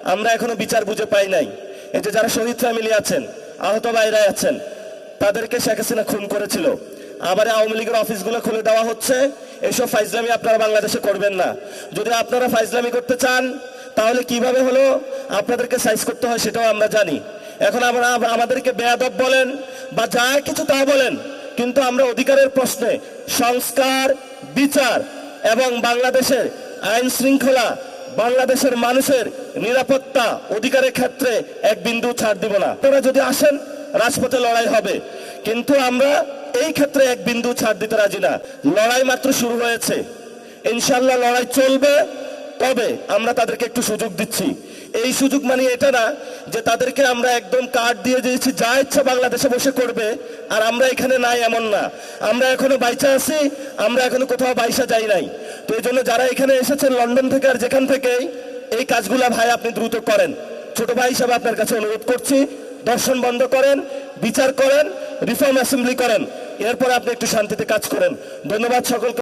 আমরা এখনো বিচার বুঝে পাই নাই। এই যে যারা শহীদ ফ্যামিলি আছেন, আহত ভাইরা আছেন, তাদেরকে শেখ হাসিনা খুন করেছিল, আবার আওয়ামী লীগের অফিসগুলো খুলে দেওয়া হচ্ছে। এইসব ফাইজলামি আপনারা বাংলাদেশে করবেন না। যদি আপনারা ফাইজলামি করতে চান তাহলে কিভাবে হলো আপনাদেরকে সাইজ করতে হয় সেটাও আমরা জানি। এখন আমরা আমাদেরকে বেয়াদব বলেন বা যা কিছু তা বলেন, কিন্তু আমরা অধিকারের প্রশ্নে সংস্কার, বিচার এবং বাংলাদেশের আইন শৃঙ্খলা, বাংলাদেশের মানুষের নিরাপত্তা অধিকারের ক্ষেত্রে এক বিন্দু ছাড় দিব না। আপনারা যদি আসেন রাজপথে লড়াই হবে, কিন্তু আমরা এই ক্ষেত্রে এক বিন্দু ছাড় দিতে রাজি না। লড়াই মাত্র শুরু হয়েছে, ইনশাল্লাহ লড়াই চলবে। তবে আমরা তাদেরকে একটু সুযোগ দিচ্ছি। এই সুযোগ মানে এটা না যে তাদেরকে আমরা একদম কার্ড দিয়ে দিয়েছি, যা ইচ্ছা বাংলাদেশে বসে করবে আর আমরা এখানে নাই, এমন না। আমরা এখনো বাইচা আছি, আমরা এখনো কোথাও বাইসা যাই নাই। তো এই জন্য যারা এখানে এসেছেন লন্ডন থেকে আর যেখান থেকে, এই কাজগুলা ভাই আপনি দ্রুত করেন। ছোট ভাই হিসাবে আপনার কাছে অনুরোধ করছি, দর্শন বন্ধ করেন, বিচার করেন, রিফর্ম অ্যাসেম্বলি করেন, এরপর আপনি একটু শান্তিতে কাজ করেন। ধন্যবাদ সকলকে।